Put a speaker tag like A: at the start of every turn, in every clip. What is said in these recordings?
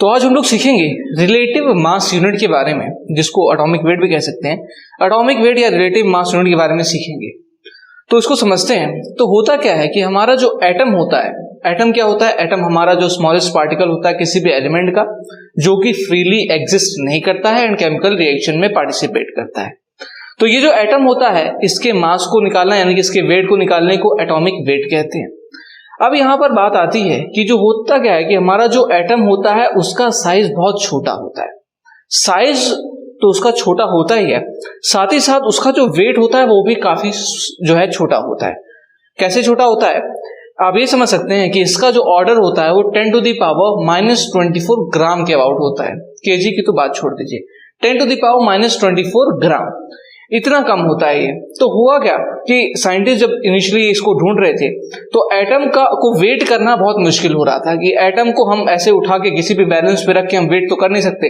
A: तो आज हम लोग सीखेंगे रिलेटिव मास यूनिट के बारे में, जिसको एटॉमिक वेट भी कह सकते हैं। एटॉमिक वेट या रिलेटिव मास यूनिट के बारे में सीखेंगे। तो इसको समझते हैं। तो होता क्या है कि हमारा जो एटम होता है, एटम क्या होता है? एटम हमारा जो स्मॉलेस्ट पार्टिकल होता है किसी भी एलिमेंट का, जो कि फ्रीली एग्जिस्ट नहीं करता है एंड केमिकल रिएक्शन में पार्टिसिपेट करता है। तो ये जो एटम होता है, इसके मास को निकालना यानी कि इसके वेट को निकालने को एटॉमिक वेट कहते हैं। अब यहां पर बात आती है कि जो होता क्या है कि हमारा जो एटम होता है उसका साइज बहुत छोटा होता है। साइज तो उसका छोटा होता ही है, साथ ही साथ उसका जो वेट होता है वो भी काफी जो है छोटा होता है। कैसे छोटा होता है? आप ये समझ सकते हैं कि इसका जो ऑर्डर होता है वो 10 टू द पावर -24 ग्राम के अबाउट होता है। केजी की तो बात छोड़ दीजिए, 10 टू द पावर -24 ग्राम, इतना कम होता है ये। तो हुआ क्या कि साइंटिस्ट जब इनिशियली इसको ढूंढ रहे थे तो एटम को वेट करना बहुत मुश्किल हो रहा था कि एटम को हम ऐसे उठा के किसी भी बैलेंस पे रख के हम वेट तो कर नहीं सकते।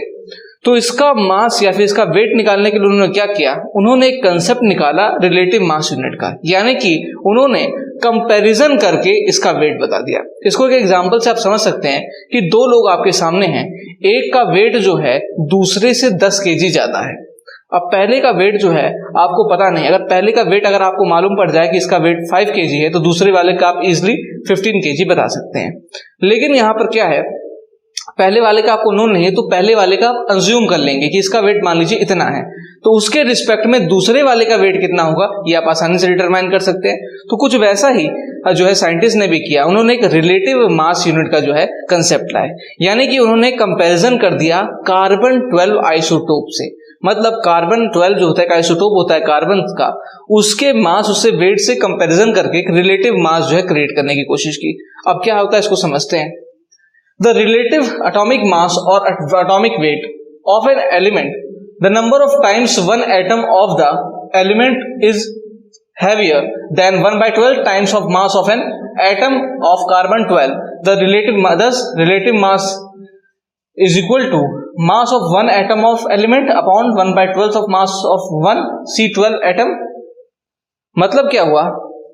A: तो इसका मास या फिर इसका वेट निकालने के लिए उन्होंने क्या किया, उन्होंने एक कंसेप्ट निकाला रिलेटिव मास यूनिट का, यानी कि उन्होंने कंपैरिजन करके इसका वेट बता दिया। इसको एक एग्जांपल से आप समझ सकते हैं कि दो लोग आपके सामने हैं, एक का वेट जो है दूसरे से 10 केजी ज्यादा है। अब पहले का वेट जो है आपको पता नहीं, अगर पहले का वेट अगर आपको मालूम पड़ जाए कि इसका वेट 5 केजी है तो दूसरे वाले का आप इजिली 15 केजी बता सकते हैं। लेकिन यहां पर क्या है, पहले वाले का आपको नोन नहीं है तो पहले वाले का आप अंज्यूम कर लेंगे कि इसका वेट मान लीजिए इतना है, तो उसके रिस्पेक्ट में दूसरे वाले का वेट कितना होगा ये आप आसानी से डिटरमाइन कर सकते हैं। तो कुछ वैसा ही जो है साइंटिस्ट ने भी किया, उन्होंने एक रिलेटिव मास यूनिट का जो है कंसेप्ट लाया, यानी कि उन्होंने कंपैरिजन कर दिया कार्बन 12 आइसोटोप से। मतलब कार्बन 12 जो होता है आइसोटोप होता है कार्बन का, उसके मास उससे वेट से कंपैरिजन करके एक रिलेटिव मास जो है क्रिएट करने की कोशिश की। अब क्या होता है इसको समझते हैं। द रिलेटिव एटॉमिक मास और atomic weight of an element, the number of times one atom of the element is heavier than 1/12 times of mass of an atom of carbon 12. The relative mass is equal to mass of one atom of element upon 1/12 of mass of one C12 atom. मतलब क्या हुआ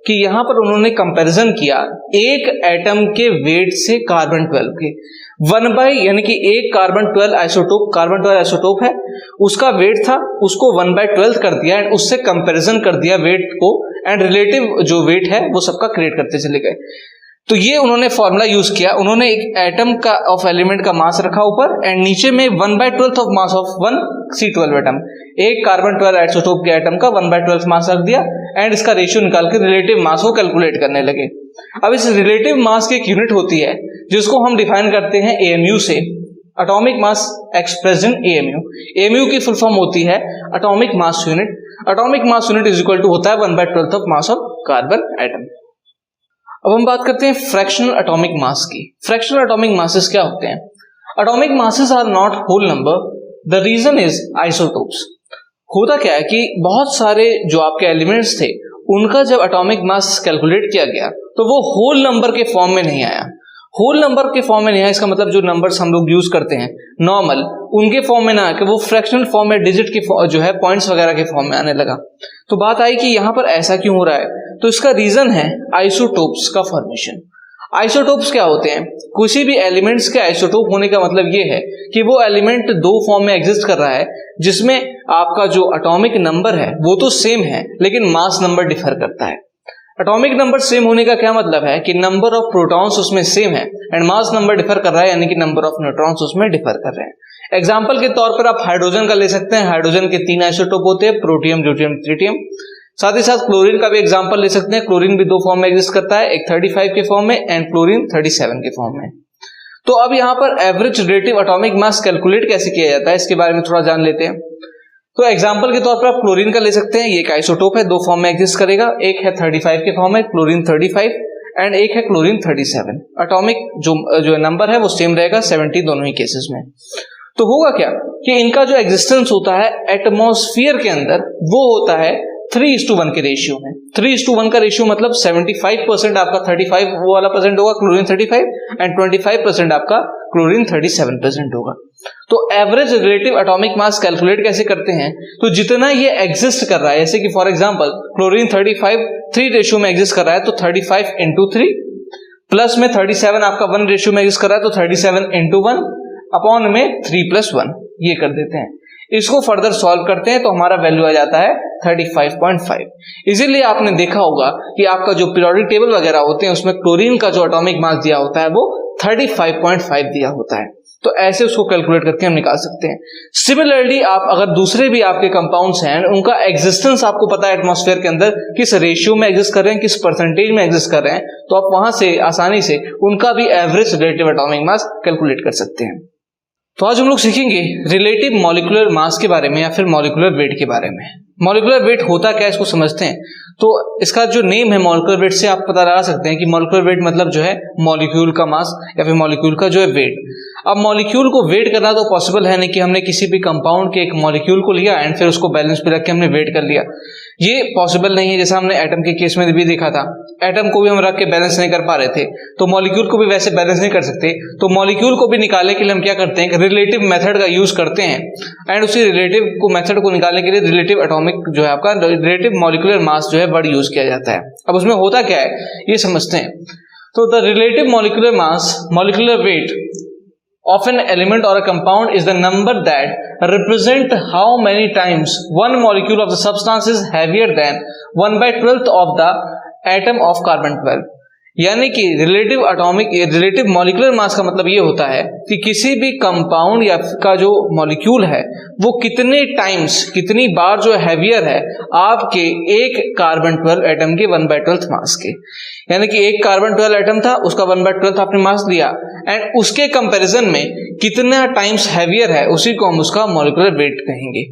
A: कि यहां पर उन्होंने comparison किया एक atom के वेट से कार्बन 12 के 1 यानी कि एक कार्बन 12 आइसोटोप है, उसका वेट था, उसको 1/12 कर दिया एंड उससे कंपैरिजन कर दिया वेट को, एंड रिलेटिव जो वेट है वो सबका क्रिएट करते चले गए। तो ये उन्होंने फॉर्मूला यूज किया, उन्होंने एक एटम का ऑफ एलिमेंट का मास रखा ऊपर एंड नीचे में 1/12 of mass of one C12 atom, एक कार्बन 12 आइसोटोप के एटम का 1/12 मास रख दिया एंड इसका रेशियो निकाल के रिलेटिव मास को कैलकुलेट करने लगे। अब इस रिलेटिव मास की एक यूनिट होती है जिसको हम डिफाइन करते हैं AMU से, atomic mass expressed in AMU। AMU की फुल फॉर्म होती है atomic mass unit. Atomic mass unit is equal to होता है 1/12 of mass of carbon atom. अब हम बात करते हैं फ्रैक्शनल एटॉमिक मास की। फ्रैक्शनल एटॉमिक मासेस क्या होते हैं? Atomic masses are not whole number, the reason is isotopes. होता क्या है कि बहुत सारे जो आपके एलिमेंट्स थे उनका जब एटॉमिक मास कैलकुलेट किया गया तो वो होल नंबर के फॉर्म में नहीं आया। होल नंबर के फॉर्म में नहीं आया, इसका मतलब जो नंबर्स हम लोग यूज करते हैं नॉर्मल, उनके फॉर्म में ना आके वो फ्रैक्शनल फॉर्म में डिजिट के जो है पॉइंट्स वगैरह के फॉर्म में आने लगा। तो बात आई कि यहां पर ऐसा क्यों हो रहा है, तो इसका रीजन है आइसोटोप्स का फॉर्मेशन। आइसोटोप्स क्या होते हैं? किसी भी एलिमेंट्स के आइसोटोप होने का मतलब ये है कि वो एलिमेंट दो फॉर्म में एग्जिस्ट कर रहा है, जिसमें आपका जो एटॉमिक नंबर है वो तो सेम है लेकिन मास नंबर डिफर करता है। एटॉमिक नंबर सेम होने का क्या मतलब है कि नंबर ऑफ प्रोटॉन्स उसमें सेम है एंड मास नंबर डिफर कर रहा है, यानी कि नंबर ऑफ न्यूट्रॉन्स उसमें डिफर कर रहे हैं। एग्जांपल के तौर पर आप हाइड्रोजन का ले सकते हैं। हाइड्रोजन के 3 आइसोटोप होते हैं, प्रोटियम, ड्यूटियम, ट्रिटियम। साथ ही साथ क्लोरीन का भी एग्जांपल ले सकते हैं। क्लोरीन भी दो फॉर्म में एग्जिस्ट करता है, एक 35 के फॉर्म में एंड क्लोरीन 37 के फॉर्म में। तो अब यहां पर average relative atomic mass calculate कैसे किया जाता है इसके बारे में थोड़ा जान लेते हैं। तो एग्जांपल के तौर पर आप क्लोरीन का ले सकते हैं। ये एक आइसोटोप है, दो फॉर्म में एग्जिस्ट करेगा, एक है 35 के फॉर्म में क्लोरीन 35 एंड एक है क्लोरीन 37। एटॉमिक जो नंबर है वो सेम रहेगा 70 दोनों ही केसेस में। तो होगा क्या कि इनका जो एग्जिस्टेंस होता है एटमॉस्फेयर के अंदर वो होता है 3:1 के रेशियो में। 3:1 का रेशियो मतलब 75% आपका 35 वो वाला परसेंट होगा क्लोरीन 35 एंड 25% आपका क्लोरीन 37% होगा। तो average relative atomic mass calculate कैसे करते हैं, तो जितना ये एग्जिस्ट कर रहा है, जैसे कि फॉर एग्जांपल क्लोरीन 35 3 रेशियो में एग्जिस्ट कर रहा है तो 35 इंटू 3 प्लस में 37 आपका 1 रेशियो में एग्जिस्ट कर रहा है तो 37 इंटू 1 अपॉन में 3+1 ये कर देते हैं। इसको फर्दर सॉल्व करते हैं तो हमारा वैल्यू आ जाता है 35.5। इसीलिए आपने देखा होगा कि आपका जो पीरियोडिक टेबल वगैरह होते हैं उसमें क्लोरीन का जो एटॉमिक मास दिया होता है वो 35.5 दिया होता है। तो ऐसे उसको कैलकुलेट करके हम निकाल सकते हैं। सिमिलरली आप अगर दूसरे भी आपके कंपाउंड्स हैं, उनका एग्जिस्टेंस आपको पता है एटमॉस्फेयर के अंदर किस रेशियो में एग्जिस्ट कर रहे हैं, किस परसेंटेज में एग्जिस्ट कर रहे हैं, तो आप वहां से आसानी से उनका भी average relative atomic mass calculate कर सकते हैं। तो आज हम लोग सीखेंगे रिलेटिव मॉलिक्यूलर मास के बारे में या फिर मॉलिक्यूलर वेट के बारे में। मॉलिक्यूलर वेट होता क्या है इसको समझते हैं। तो इसका जो नेम है मॉलिक्यूलर वेट से आप पता लगा सकते हैं कि मॉलिक्यूलर वेट मतलब जो है मॉलिक्यूल का मास या फिर मॉलिक्यूल का जो है वेट। अब मॉलिक्यूल को वेट करना तो पॉसिबल है नहीं कि हमने किसी भी कंपाउंड के एक मॉलिक्यूल को लिया एंड फिर उसको बैलेंस पे रख के हमने वेट कर लिया, ये पॉसिबल नहीं है। जैसा हमने एटम के केस में भी देखा था, एटम को भी हम रख के बैलेंस नहीं कर पा रहे थे, तो मॉलिक्यूल को भी वैसे बैलेंस नहीं कर सकते। तो मॉलिक्यूल को भी निकालने के लिए हम क्या करते हैं, रिलेटिव मेथड का यूज करते हैं एंड उसी रिलेटिव को मेथड को निकालने के लिए रिलेटिव एटॉमिक जो है आपका रिलेटिव मॉलिक्यूलर मास जो है वर्ड यूज किया जाता है। अब उसमें होता क्या है ये समझते हैं। तो the relative molecular mass, molecular weight of an element or a compound is the number that represent how many times one molecule of the substance is heavier than 1/12 of the atom of carbon 12। यानी कि relative molecular mass का मतलब ये होता है कि किसी भी कंपाउंड या का जो मॉलिक्यूल है वो कितने टाइम्स, कितनी बार जो हैवियर है आपके एक कार्बन 12 एटम के 1/12 मास के। यानी कि एक कार्बन 12 एटम था, उसका 1/12 आपने मास लिया एंड उसके कंपैरिजन में कितना टाइम्स हैवियर है, उसी को हम उसका मॉलिक्यूलर वेट कहेंगे।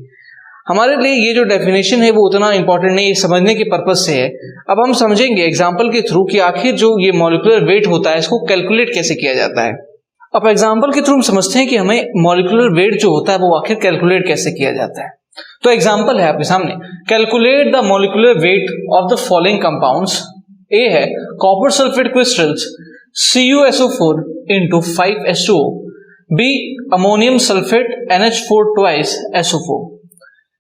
A: हमारे लिए ये जो डेफिनेशन है वो उतना इंपॉर्टेंट नहीं, समझने के पर्पज से है। अब हम समझेंगे एग्जांपल के थ्रू कि आखिर जो ये मॉलिक्यूलर वेट होता है इसको कैलकुलेट कैसे किया जाता है। अब एग्जांपल के थ्रू हम समझते हैं कि हमें मॉलिक्यूलर वेट जो होता है वो आखिर कैलकुलेट कैसे किया जाता है। तो एग्जांपल है आपके सामने, calculate the molecular weight of the following compounds. A है copper sulphate crystals CuSO4 into 5H2O, B ammonium sulphate NH4 twice SO4।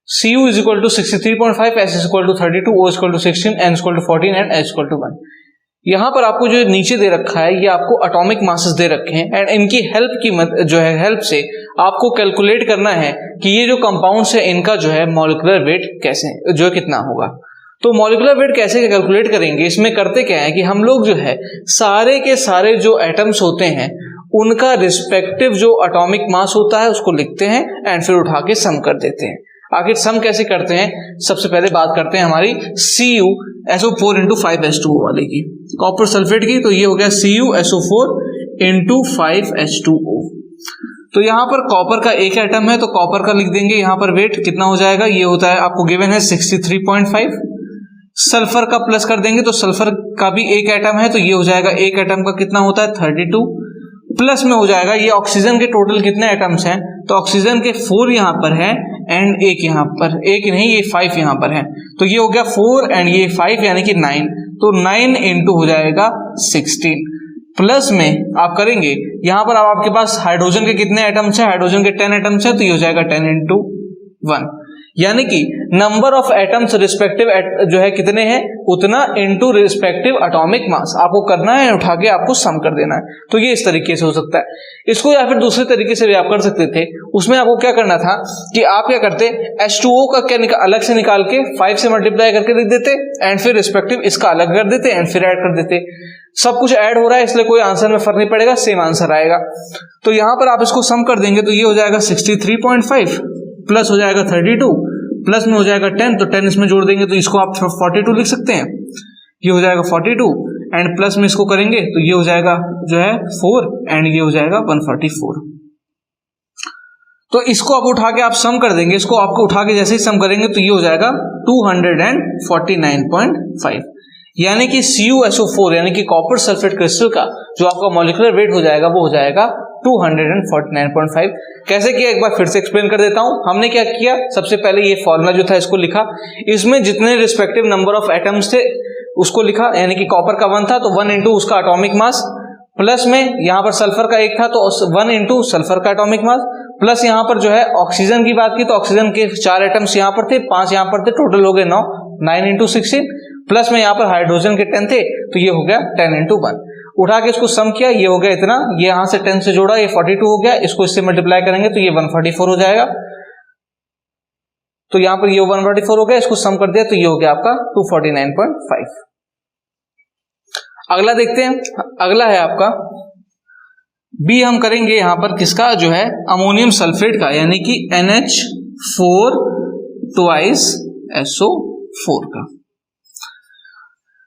A: Cu is equal to 63.5, S is equal to 32, O is equal to 16, N is equal to 14 and H is equal to 1। यहाँ पर आपको जो नीचे दे रखा है ये आपको atomic masses दे रखे हैं एंड इनकी हेल्प की जो है हेल्प से आपको कैलकुलेट करना है कि ये जो कंपाउंड्स है इनका जो है मॉलिक्यूलर वेट कैसे जो है कितना होगा। तो मॉलिक्यूलर वेट कैसे कैलकुलेट करेंगे, इसमें करते क्या है कि हम लोग जो है सारे के सारे जो एटम्स होते हैं उनका रिस्पेक्टिव जो एटॉमिक मास होता है उसको लिखते हैं एंड फिर उठा के सम कर देते हैं। आखिर सम कैसे करते हैं, सबसे पहले बात करते हैं हमारी CuSO4 into 5H2O वाले की, कॉपर सल्फेट की। तो ये हो गया CuSO4 into 5H2O। तो यहाँ पर कॉपर का एक एटम है तो कॉपर का लिख देंगे, यहाँ पर वेट कितना हो जाएगा, ये होता है आपको गिवन है 63.5। सल्फर का प्लस कर देंगे तो सल्फर का भी एक एटम है तो ये हो जाएगा एक एटम का कितना होता है 32, प्लस में हो जाएगा ये ऑक्सीजन के टोटल कितने एटम्स हैं, तो ऑक्सीजन के 4 यहाँ पर है एंड एक यहाँ पर, एक नहीं ये 5 यहाँ पर है, तो ये हो गया 4 एंड ये 5 यानी कि 9, तो 9 इंटू हो जाएगा 16। प्लस में आप करेंगे यहाँ पर अब आपके पास हाइड्रोजन के कितने एटम्स हैं, हाइड्रोजन के 10 एटम्स हैं तो ये हो जाएगा 10 इंटू 1, यानी कि नंबर ऑफ एटम्स रिस्पेक्टिव जो है कितने हैं उतना इनटू रिस्पेक्टिव एटॉमिक मास आपको करना है, उठा के आपको सम कर देना है। तो ये इस तरीके से हो सकता है। इसको या फिर दूसरे तरीके से भी आप कर सकते थे। उसमें आपको क्या करना था कि आप क्या करते H2O का क्या अलग से निकाल के 5 से मल्टीप्लाई करके लिख देते एंड फिर रिस्पेक्टिव इसका अलग कर देते एंड फिर ऐड कर देते। सब कुछ ऐड हो रहा है इसलिए कोई आंसर में फर्क नहीं पड़ेगा, सेम आंसर आएगा। तो यहां पर आप इसको सम कर देंगे तो ये हो जाएगा 63.5 प्लस हो जाएगा 32 प्लस में हो जाएगा 10, तो 10 इसमें जोड़ देंगे तो इसको आप 42 लिख सकते हैं, ये हो जाएगा 42 एंड प्लस में इसको करेंगे तो ये हो जाएगा जो है 4 एंड ये हो जाएगा 144। तो इसको आप उठा के आप सम कर देंगे, इसको आपको उठा के जैसे ही सम करेंगे तो ये हो जाएगा 249.5, यानी कि CuSO4 यानी कि कॉपर सल्फेट क्रिस्टल का जो आपका मॉलिक्यूलर वेट हो जाएगा वो हो जाएगा 249.5। कैसे किया एक बार फिर से एक्सप्लेन कर देता हूं। हमने क्या किया, सबसे पहले ये फॉर्मूला जो था इसको लिखा, इसमें जितने रिस्पेक्टिव नंबर ऑफ एटम्स थे उसको लिखा, यानी कि कॉपर का 1 था तो 1 इंटू उसका एटॉमिक मास, प्लस में यहां पर सल्फर का 1 था तो 1 इंटू सल्फर का एटॉमिक मास, प्लस यहां पर जो है ऑक्सीजन की बात की तो ऑक्सीजन के 4 एटम्स यहां पर थे, 5 यहां पर थे, टोटल हो गए 9 इंटू 16, प्लस में यहां पर हाइड्रोजन के 10 थे तो ये हो गया 10 इंटू 1। उठा के इसको सम किया, ये हो गया इतना, ये यहां से 10 से जोड़ा, ये 42 हो गया, इसको इससे मल्टीप्लाई करेंगे तो ये 144 हो जाएगा। तो यहां पर ये 144 हो गया, इसको सम कर दिया तो ये हो गया आपका 249.5। अगला देखते हैं, अगला है आपका बी। हम करेंगे यहां पर किसका, जो है अमोनियम सल्फेट का, यानी कि NH4 2 SO4 का।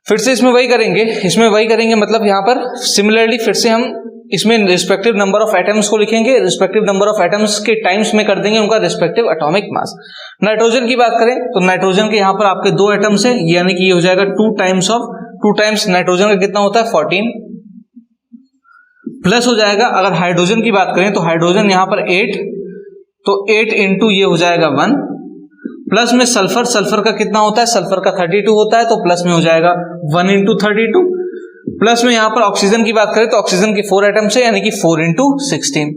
A: फिर से इसमें वही करेंगे, मतलब यहां पर सिमिलरली फिर से हम इसमें रिस्पेक्टिव नंबर ऑफ एटम्स को लिखेंगे, रिस्पेक्टिव नंबर ऑफ एटम्स के टाइम्स में कर देंगे उनका रिस्पेक्टिव एटॉमिक मास। नाइट्रोजन की बात करें तो नाइट्रोजन के यहां पर आपके 2 एटम्स हैं, यानी कि ये हो जाएगा 2 टाइम्स नाइट्रोजन का कितना होता है 14, प्लस हो जाएगा अगर हाइड्रोजन की बात करें तो हाइड्रोजन यहां पर 8, तो 8 इंटू ये हो जाएगा 1, प्लस में सल्फर का कितना होता है, सल्फर का 32 होता है, तो प्लस में हो जाएगा 1 इंटू 32, प्लस में यहां पर ऑक्सीजन की बात करें तो ऑक्सीजन की 4 एटम्स है, यानी कि 4 इंटू 16।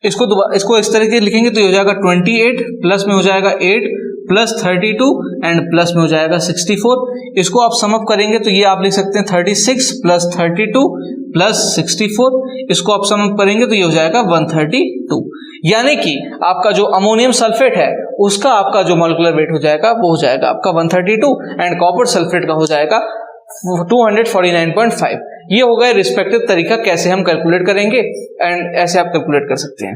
A: इसको इस तरीके से लिखेंगे तो ये हो जाएगा 28, प्लस में हो जाएगा 8 प्लस 32 एंड प्लस में हो जाएगा 64। इसको आप सम अप करेंगे तो ये आप लिख सकते हैं 36 प्लस 32 प्लस 64। इसको आप सम अप करेंगे तो ये हो जाएगा 132, यानी कि आपका जो अमोनियम सल्फेट है उसका आपका जो मॉलिक्यूलर वेट हो जाएगा वो हो जाएगा आपका 132 एंड कॉपर सल्फेट का हो जाएगा 249.5। ये हो गया रिस्पेक्टिव तरीका कैसे हम कैलकुलेट करेंगे, एंड ऐसे आप कैलकुलेट कर सकते हैं।